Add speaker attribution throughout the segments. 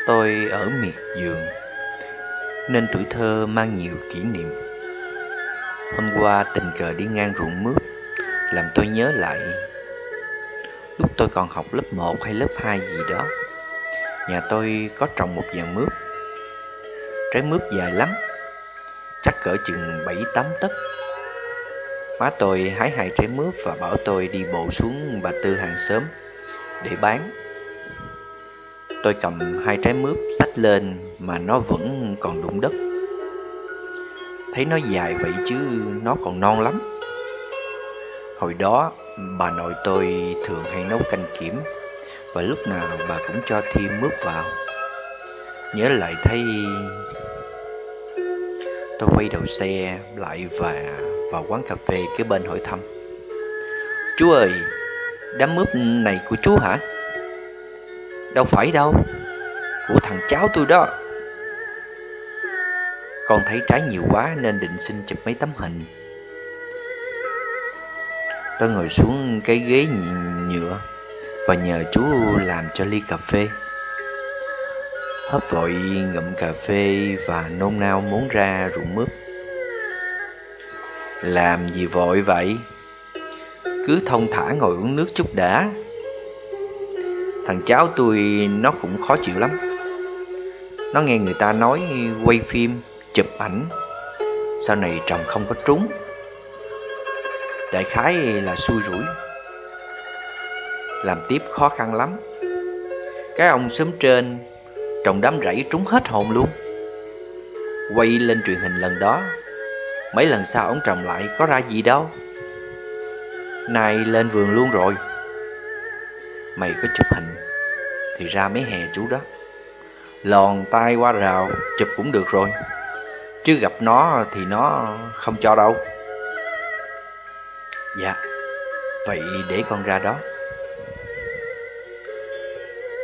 Speaker 1: Tôi ở miệt vườn nên tuổi thơ mang nhiều kỷ niệm. Hôm qua tình cờ đi ngang ruộng mướp làm tôi nhớ lại lúc tôi còn học lớp 1 hay lớp 2 gì đó. Nhà tôi có trồng một vườn mướp. Trái mướp dài lắm, chắc cỡ chừng 7-8 tấc. Má tôi hái 2 trái mướp và bảo tôi đi bộ xuống Bà Tư hàng xóm để bán. Tôi cầm 2 trái mướp xách lên mà nó vẫn còn đụng đất. Thấy nó dài vậy chứ nó còn non lắm. Hồi đó bà nội tôi thường hay nấu canh kiểm, và lúc nào bà cũng cho thêm mướp vào. Nhớ lại thấy tôi quay đầu xe lại và vào quán cà phê kế bên hỏi thăm: "Chú ơi, đám mướp này của chú hả?" "Đâu phải đâu, của thằng cháu tôi đó." Con thấy trái nhiều quá nên định xin chụp mấy tấm hình. Tôi ngồi xuống cái ghế nhựa và nhờ chú làm cho ly cà phê. Hớp vội ngụm cà phê và nôn nao muốn ra ruộng mướp. "Làm gì vội vậy? Cứ thong thả ngồi uống nước chút đã. Thằng cháu tôi nó cũng khó chịu lắm. Nó nghe người ta nói quay phim, chụp ảnh, sau này trồng không có trúng. Đại khái là xui rủi. Làm tiếp khó khăn lắm. Cái ông xóm trên trồng đám rẫy trúng hết hồn luôn. Quay lên truyền hình lần đó, mấy lần sau ông trồng lại có ra gì đâu. Nay lên vườn luôn rồi. Mày có chụp hình thì ra mấy hè chú đó, lòn tay qua rào chụp cũng được rồi, chứ gặp nó thì nó không cho đâu." "Dạ, vậy để con ra đó."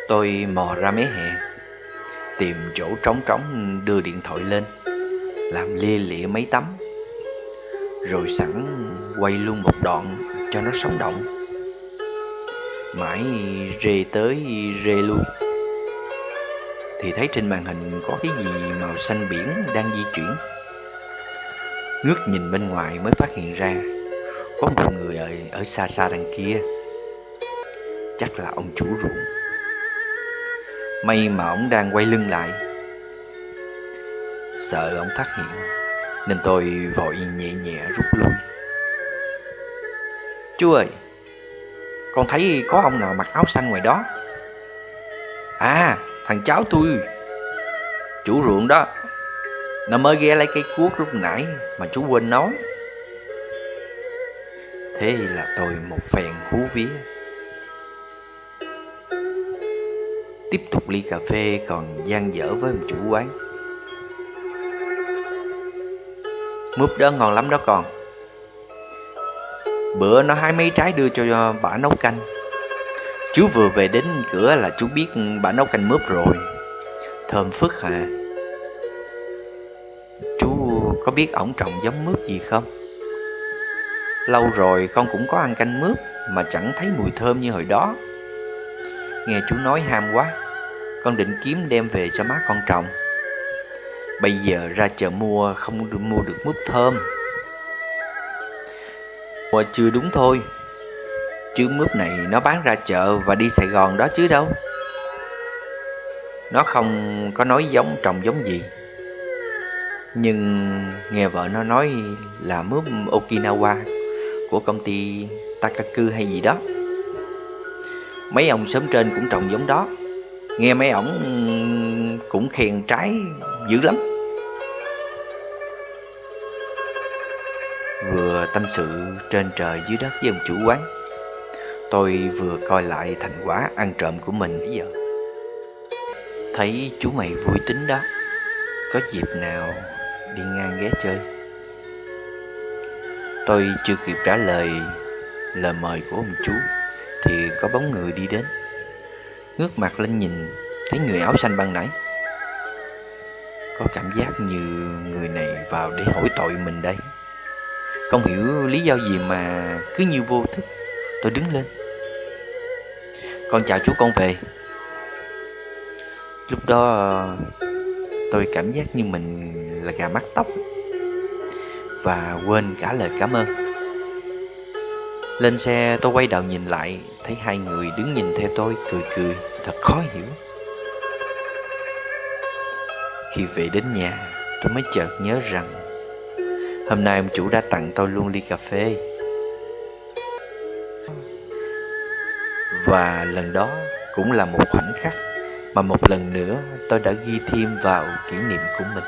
Speaker 1: Tôi mò ra mé hè, tìm chỗ trống trống đưa điện thoại lên, làm lia lịa mấy tấm, rồi sẵn quay luôn một đoạn cho nó sống động. Mãi rê tới rê lui thì thấy trên màn hình có cái gì màu xanh biển đang di chuyển. Ngước nhìn bên ngoài mới phát hiện ra có một người ở xa xa đằng kia. Chắc là ông chủ ruộng. May mà ông đang quay lưng lại. Sợ ông phát hiện nên tôi vội nhẹ nhẹ rút lui. "Chú ơi, con thấy có ông nào mặc áo xanh ngoài đó." "À, thằng cháu tôi, chủ ruộng đó. Nó mới ghé lấy cây cuốc lúc nãy mà chú quên nói." Thế là tôi một phen hú vía. Tiếp tục ly cà phê còn dang dở với ông chủ quán: "Mướp đó ngon lắm đó con. Bữa nó hái mấy trái đưa cho bả nấu canh. Chú vừa về đến cửa là chú biết bả nấu canh mướp rồi. Thơm phức hả? Chú có biết ổng trồng giống mướp gì không? Lâu rồi con cũng có ăn canh mướp mà chẳng thấy mùi thơm như hồi đó. Nghe chú nói ham quá, con định kiếm đem về cho má con trồng. Bây giờ ra chợ mua không mua được mướp thơm." "Mua chưa đúng thôi, chứ mướp này nó bán ra chợ và đi Sài Gòn đó chứ đâu. Nó không có nói trồng giống gì, nhưng nghe vợ nó nói là mướp Okinawa của công ty Takaku hay gì đó. Mấy ông xóm trên cũng trồng giống đó. Nghe mấy ổng cũng khen trái dữ lắm." Vừa tâm sự trên trời dưới đất với ông chủ quán, tôi vừa coi lại thành quả ăn trộm của mình bây giờ. "Thấy chú mày vui tính đó, có dịp nào đi ngang ghé chơi?" Tôi chưa kịp trả lời lời mời của ông chú thì có bóng người đi đến. Ngước mặt lên nhìn, thấy người áo xanh ban nãy. Có cảm giác như người này vào để hỏi tội mình đây. Không hiểu lý do gì mà cứ như vô thức tôi đứng lên. "Con chào chú, con về." Lúc đó tôi cảm giác như mình là gà mắc tóc và quên cả lời cảm ơn. Lên xe tôi quay đầu nhìn lại, thấy hai người đứng nhìn theo tôi cười cười thật khó hiểu. Khi về đến nhà, tôi mới chợt nhớ rằng hôm nay ông chủ đã tặng tôi luôn ly cà phê. Và lần đó cũng là một khoảnh khắc mà một lần nữa tôi đã ghi thêm vào kỷ niệm của mình.